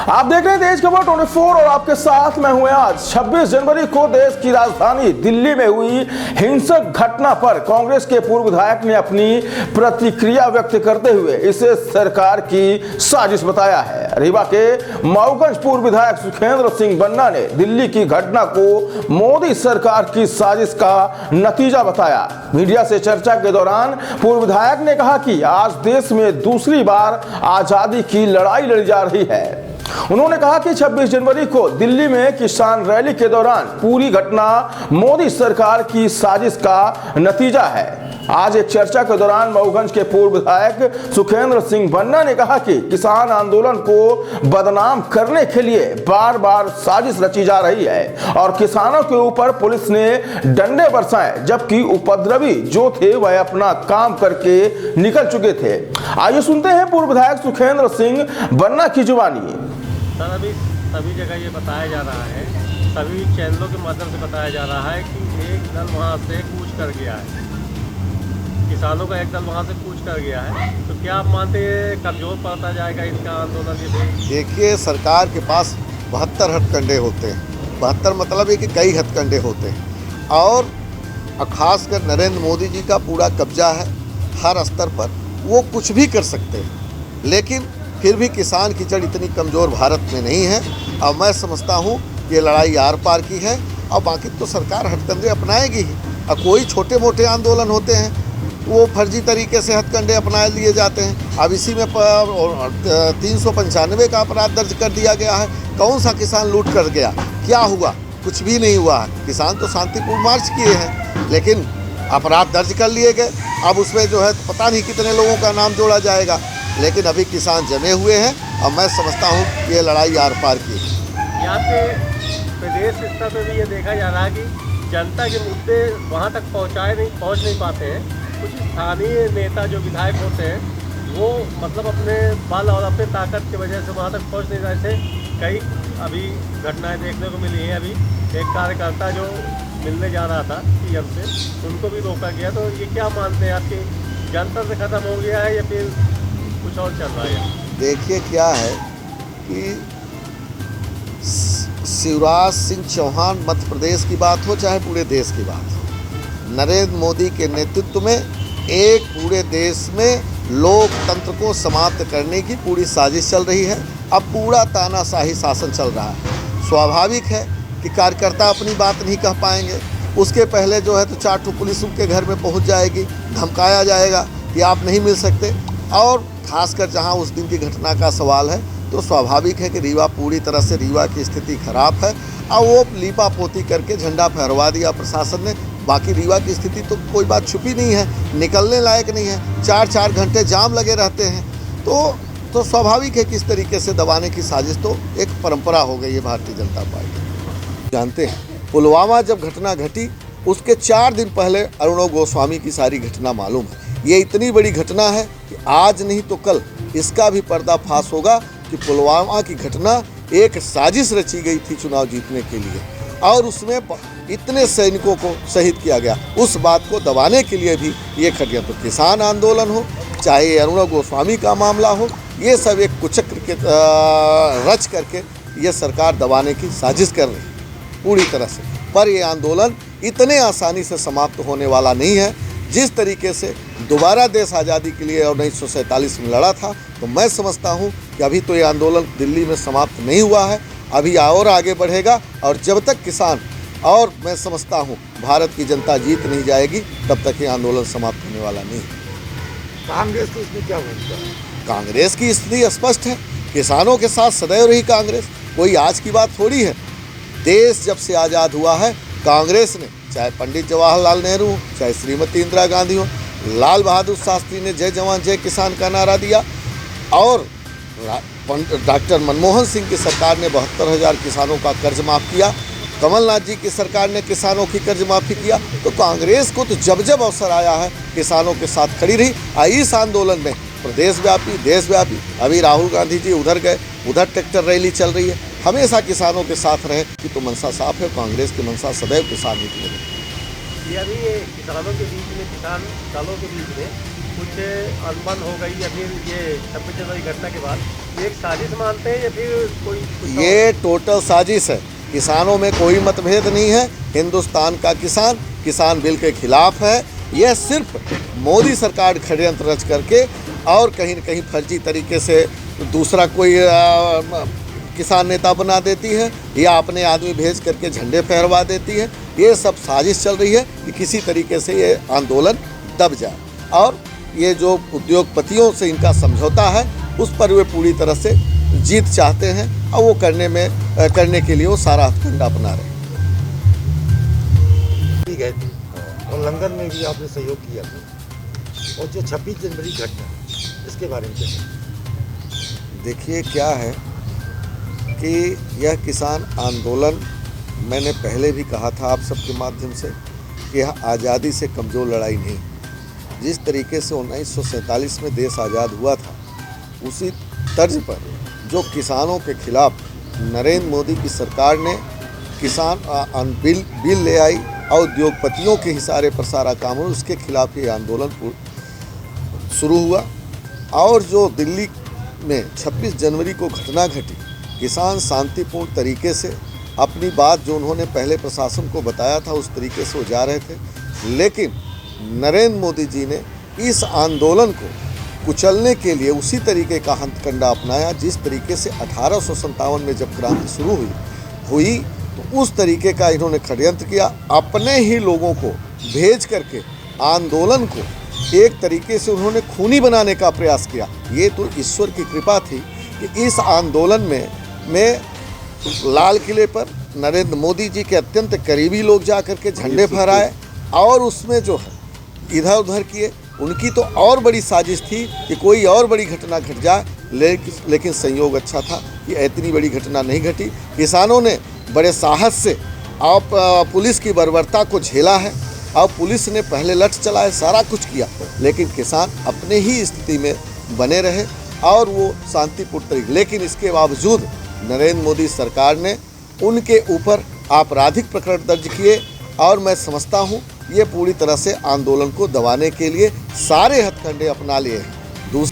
आप देख रहे हैं तेज खबर 24 और आपके साथ मैं हूं। आज 26 जनवरी को देश की राजधानी दिल्ली में हुई हिंसक घटना पर कांग्रेस के पूर्व विधायक ने अपनी प्रतिक्रिया व्यक्त करते हुए इसे सरकार की साजिश बताया है। रीवा के मऊगंज पूर्व विधायक सुखेंद्र सिंह बन्ना ने दिल्ली की घटना को मोदी सरकार की साजिश का नतीजा बताया। मीडिया से चर्चा के दौरान पूर्व विधायक ने कहा कि आज देश में दूसरी बार आजादी की लड़ाई लड़ी जा रही है। उन्होंने कहा कि 26 जनवरी को दिल्ली में किसान रैली के दौरान पूरी घटना मोदी सरकार की साजिश का नतीजा है। आज एक चर्चा के दौरान मऊगंज के पूर्व विधायक सुखेंद्र सिंह बन्ना ने कहा कि किसान आंदोलन को बदनाम करने के लिए बार बार साजिश रची जा रही है और किसानों के ऊपर पुलिस ने डंडे बरसाए, जबकि उपद्रवी जो थे वह अपना काम करके निकल चुके थे। आइए सुनते हैं पूर्व विधायक सुखेंद्र सिंह बन्ना की जुबानी। सर, अभी सभी जगह ये बताया जा रहा है, सभी चैनलों के माध्यम से बताया जा रहा है कि एक दल वहाँ से कूच कर गया है, किसानों का एक दल वहाँ से कूच कर गया है। तो क्या आप मानते हैं कमजोर पड़ता जाएगा इनका आंदोलन? ये देखिए, सरकार के पास 72 हथकंडे होते हैं। 72 मतलब है कि कई हथकंडे होते हैं और खासकर नरेंद्र मोदी जी का पूरा कब्जा है हर स्तर पर। वो कुछ भी कर सकते हैं, लेकिन फिर भी किसान की जड़ इतनी कमज़ोर भारत में नहीं है। और मैं समझता हूँ ये लड़ाई आर पार की है और बाकी तो सरकार हथकंडे अपनाएगी ही। और कोई छोटे मोटे आंदोलन होते हैं वो फर्जी तरीके से हथकंडे अपना लिए जाते हैं। अब इसी में 395 का अपराध दर्ज कर दिया गया है। कौन सा किसान लूट कर गया? क्या हुआ? कुछ भी नहीं हुआ है। किसान तो शांतिपूर्ण मार्च किए हैं, लेकिन अपराध दर्ज कर लिए गए। अब उसमें जो है तो पता नहीं कितने लोगों का नाम जोड़ा जाएगा, लेकिन अभी किसान जमे हुए हैं और मैं समझता हूँ कि ये लड़ाई आर पार की है। यहाँ पे प्रदेश स्तर पर भी ये देखा जा रहा है कि जनता के मुद्दे वहाँ तक पहुँच नहीं पाते हैं। कुछ स्थानीय नेता जो विधायक होते हैं वो मतलब अपने बल और अपने ताकत की वजह से वहाँ तक पहुँच नहीं रहे थे। कई अभी घटनाएं देखने को मिली हैं। अभी एक कार्यकर्ता जो मिलने जा रहा था सीएम से, उनको भी रोका गया। तो ये क्या मानते हैं, आपकी जनता से ख़त्म हो गया है या फिर कुछ और चल रहा है? देखिए, क्या है कि शिवराज सिंह चौहान मध्य प्रदेश की बात हो चाहे पूरे देश की बात हो, नरेंद्र मोदी के नेतृत्व में एक पूरे देश में लोकतंत्र को समाप्त करने की पूरी साजिश चल रही है। अब पूरा तानाशाही शासन चल रहा है। स्वाभाविक है कि कार्यकर्ता अपनी बात नहीं कह पाएंगे। उसके पहले जो है तो 4 ठो पुलिस उनके घर में पहुंच जाएगी, धमकाया जाएगा कि आप नहीं मिल सकते। और खासकर जहां उस दिन की घटना का सवाल है तो स्वाभाविक है कि रीवा पूरी तरह से रीवा की स्थिति खराब है और वो लीपा पोती करके झंडा फहरवा दिया प्रशासन ने। बाकी रीवा की स्थिति तो कोई बात छुपी नहीं है, निकलने लायक नहीं है। 4-4 घंटे जाम लगे रहते हैं। तो स्वाभाविक है कि इस तरीके से दबाने की साजिश तो एक परंपरा हो गई है भारतीय जनता पार्टी। जानते हैं, पुलवामा जब घटना घटी उसके 4 दिन पहले अरुणव गोस्वामी की सारी घटना मालूम है। ये इतनी बड़ी घटना है कि आज नहीं तो कल इसका भी पर्दाफाश होगा कि पुलवामा की घटना एक साजिश रची गई थी चुनाव जीतने के लिए और उसमें इतने सैनिकों को शहीद किया गया। उस बात को दबाने के लिए भी ये खटिया, तो किसान आंदोलन हो चाहे अरुणव गोस्वामी का मामला हो, ये सब एक कुचक्र के रच करके ये सरकार दबाने की साजिश कर रही है पूरी तरह से। पर ये आंदोलन इतने आसानी से समाप्त होने वाला नहीं है। जिस तरीके से दोबारा देश आज़ादी के लिए 1947 में लड़ा था, तो मैं समझता हूँ कि अभी तो ये आंदोलन दिल्ली में समाप्त नहीं हुआ है, अभी और आगे बढ़ेगा। और जब तक किसान और मैं समझता हूँ भारत की जनता जीत नहीं जाएगी, तब तक ये आंदोलन समाप्त होने वाला नहीं। कांग्रेस की इसमें क्या भूमिका है? कांग्रेस की स्थिति स्पष्ट है। किसानों के साथ सदैव रही कांग्रेस, कोई आज की बात थोड़ी है। देश जब से आज़ाद हुआ है, कांग्रेस ने चाहे पंडित जवाहरलाल नेहरू हो, चाहे श्रीमती इंदिरा गांधी हो, लाल बहादुर शास्त्री ने जय जवान जय किसान का नारा दिया और डॉक्टर मनमोहन सिंह की सरकार ने 72,000 किसानों का कर्ज माफ़ किया। कमलनाथ जी की सरकार ने किसानों की कर्ज माफ़ी किया। तो कांग्रेस को तो जब जब अवसर आया है किसानों के साथ खड़ी रही। इस आंदोलन में प्रदेशव्यापी देशव्यापी, अभी राहुल गांधी जी उधर गए, उधर ट्रैक्टर रैली चल रही है। हमेशा किसानों के साथ रहे कि तो मंशा साफ है। कांग्रेस की मंशा सदैव किसान नीति में। ये अभी किसानों के बीच में, किसान दलों के बीच में कुछ अनबन हो गई या फिर ये 26 जनवरी घटना के बाद ये एक साजिश मानते हैं या फिर कोई कुछ और? ये टोटल साजिश है। किसानों में कोई मतभेद नहीं है। हिंदुस्तान का किसान बिल के खिलाफ है। यह सिर्फ मोदी सरकार षड्यंत्र रच करके और कहीं न कहीं फर्जी तरीके से दूसरा कोई किसान नेता बना देती है या अपने आदमी भेज करके झंडे फहरवा देती है। ये सब साजिश चल रही है कि किसी तरीके से ये आंदोलन दब जाए और ये जो उद्योगपतियों से इनका समझौता है उस पर वे पूरी तरह से जीत चाहते हैं और वो करने के लिए वो सारा हथकंडा अपना रहे हैं। ठीक है और लंदन में भी आपने सहयोग किया था और जो 26 जनवरी घटना इसके बारे में क्या? देखिए क्या है कि यह किसान आंदोलन मैंने पहले भी कहा था आप सबके माध्यम से कि यह आज़ादी से कमज़ोर लड़ाई नहीं। जिस तरीके से 1947 में देश आज़ाद हुआ था उसी तर्ज पर जो किसानों के खिलाफ नरेंद्र मोदी की सरकार ने किसान बिल ले आई और उद्योगपतियों के इशारे पर सारा काम हुआ, उसके खिलाफ ये आंदोलन शुरू हुआ। और जो दिल्ली में 26 जनवरी को घटना घटी, किसान शांतिपूर्ण तरीके से अपनी बात जो उन्होंने पहले प्रशासन को बताया था उस तरीके से वो जा रहे थे, लेकिन नरेंद्र मोदी जी ने इस आंदोलन को कुचलने के लिए उसी तरीके का हथकंडा अपनाया जिस तरीके से 1857 में जब क्रांति शुरू हुई तो उस तरीके का इन्होंने षड्यंत्र किया। अपने ही लोगों को भेज करके आंदोलन को एक तरीके से उन्होंने खूनी बनाने का प्रयास किया। ये तो ईश्वर की कृपा थी कि इस आंदोलन में लाल किले पर नरेंद्र मोदी जी के अत्यंत करीबी लोग जा करके झंडे फहराए और उसमें जो है इधर उधर किए। उनकी तो और बड़ी साजिश थी कि कोई और बड़ी घटना घट जाए, लेकिन संयोग अच्छा था कि इतनी बड़ी घटना नहीं घटी। किसानों ने बड़े साहस से आप पुलिस की बर्बरता को झेला है और पुलिस ने पहले लठ चलाए, सारा कुछ किया, लेकिन किसान अपने ही स्थिति में बने रहे और वो शांतिपूर्ण तरीके। लेकिन इसके बावजूद नरेंद्र मोदी सरकार ने उनके ऊपर आपराधिक प्रकरण दर्ज किए और मैं समझता हूँ ये पूरी तरह से आंदोलन को दबाने के लिए सारे हथकंडे अपना लिए हैं।